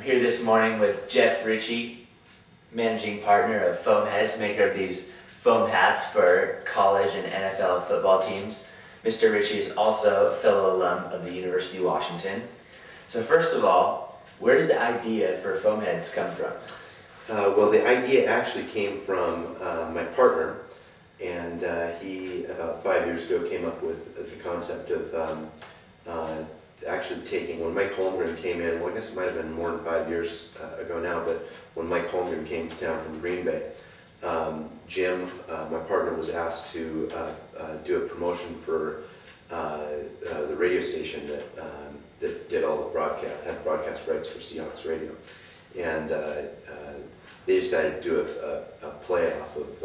here this morning with Jeff Richey, managing partner of Foamheads, maker of these foam hats for college and NFL football teams. Mr. Richey is also a fellow alum of the University of Washington. So first of all, where did the idea for Foamheads come from? Well, the idea actually came from my partner, and he, about 5 years ago, came up with the concept of actually taking, when Mike Holmgren came in, well, I guess it might have been more than 5 years ago now, but when Mike Holmgren came to town from Green Bay, Jim, my partner, was asked to do a promotion for the radio station that did all the broadcast, had broadcast rights for Seahawks radio. And they decided to do a playoff of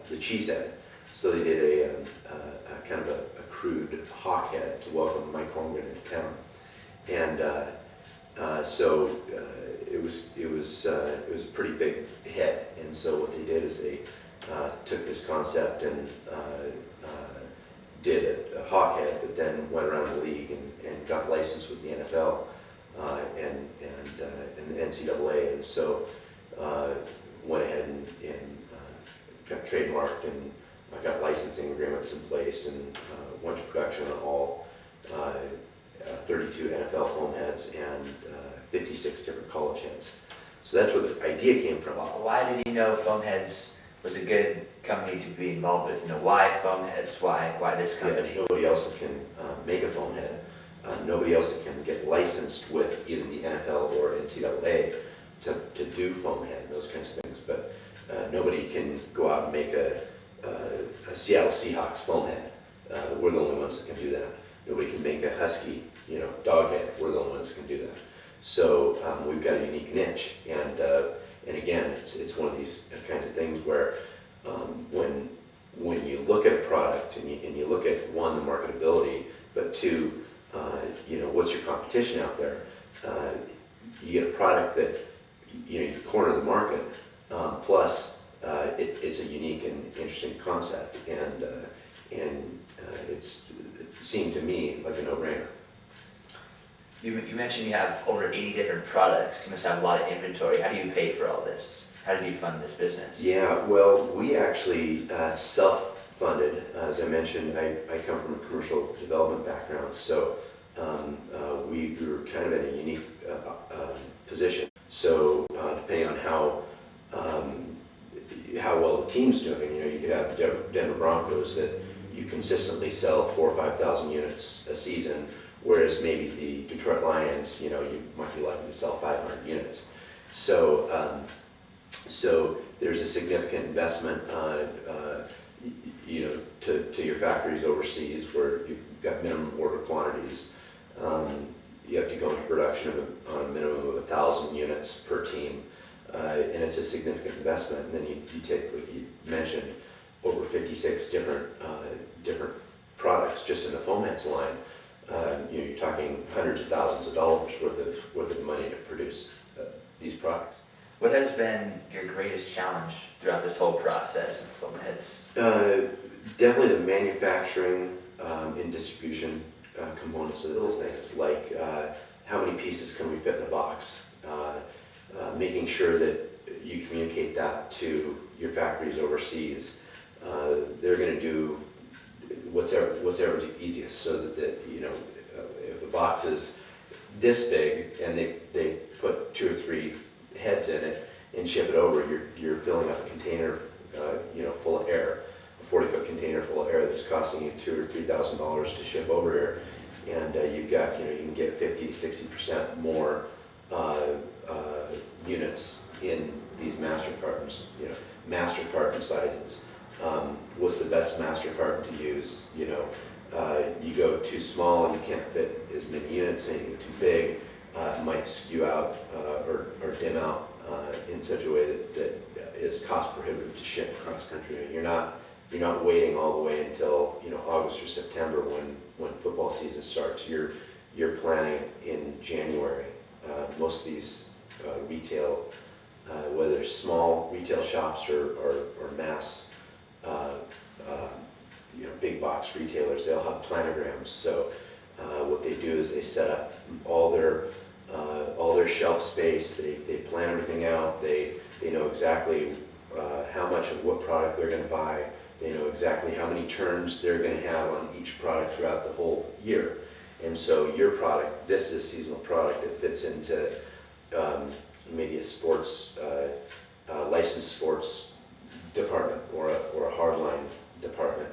the Cheesehead. So they did a kind of a crude hawk head to welcome Mike Holmgren into town. And so it was a pretty big hit. And so what they did is they took this concept and did a hawk head, but then went around the league and got licensed with the NFL and the NCAA. And so went ahead and got trademarked and got licensing agreements in place and went to production on all 32 NFL foam heads and 56 different college heads. So that's where the idea came from. Why did you know Foamheads was a good company to be involved with? Why Foamheads? Why this company? Yeah, nobody else that can make a foam head. Nobody else that can get licensed with either the NFL or NCAA to do foam head, those kinds of things. But nobody can go out and make a Seattle Seahawks foam head. We're the only ones that can do that. Nobody can make a Husky, dog head. We're the only ones that can do that. So we've got a unique niche, and again, it's one of these kinds of things where when you look at a product and you look at, one, the marketability, but two, what's your competition out there? You get a product that you corner the market, plus it's a unique and interesting concept, and it seemed to me like a no-brainer. You mentioned you have over 80 different products. You must have a lot of inventory. How do you pay for all this? How did you fund this business? Yeah, well, we actually self-funded. As I mentioned, I come from a commercial development background, so we were kind of in a unique position. So depending on how well the team's doing, you could have Denver Broncos that you consistently sell 4,000 or 5,000 units a season, whereas maybe the Detroit Lions, you might be likely to sell 500 units. So so there's a significant investment, to your factories overseas where you've got minimum order quantities. You have to go into production on a minimum of 1,000 units per team, and it's a significant investment. And then you take, like you mentioned, over 56 different products just in the Foamheads line. You're talking hundreds of thousands of dollars worth of money to produce these products. What has been your greatest challenge throughout this whole process of Foamheads? Definitely the manufacturing and distribution components of those things, like how many pieces can we fit in a box, making sure that you communicate that to your factories overseas. They're going to do whatever easiest, so that if the box is this big and they put 2 or 3 heads in it and ship it over, you're filling up a container full of air, a 40-foot container full of air that's costing you $2,000 or $3,000 to ship over here, and you can get 50 to 60% more units in these master cartons, master carton sizes. What's the best master carton to use? You go too small, you can't fit as many units in. You go too big, it might skew out or dim out in such a way that is cost prohibitive to ship across country. You're not waiting all the way until August or September when football season starts. You're planning in January. Most of these retail, whether they're small retail shops or mass big box retailers, they'll have planograms. So what they do is they set up all their all their shelf space. They plan everything out. They know exactly how much of what product they're going to buy. They know exactly how many turns they're going to have on each product throughout the whole year. And so your product, this is a seasonal product that fits into maybe a sports, licensed sports department or a hardline department.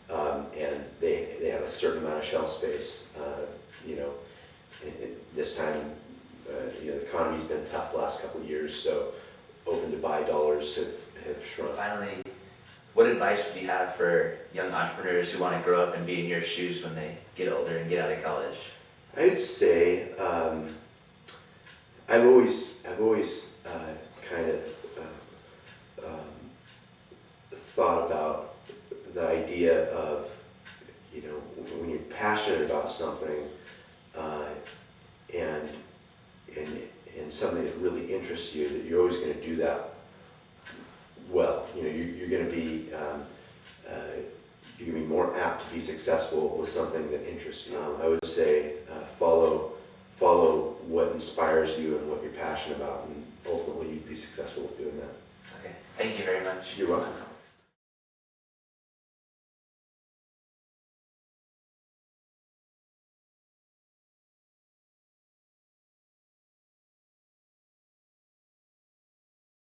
And they have a certain amount of shelf space. This time, the economy's been tough the last couple of years, so open to buy dollars have shrunk. Finally, what advice would you have for young entrepreneurs who want to grow up and be in your shoes when they get older and get out of college? I'd say I've always kind of thought about the idea of, when you're passionate about something and something that really interests you, that you're always going to do that well. You're going to be more apt to be successful with something that interests you. I would say follow what inspires you and what you're passionate about, and ultimately you'd be successful with doing that. Okay, thank you very much. You're welcome.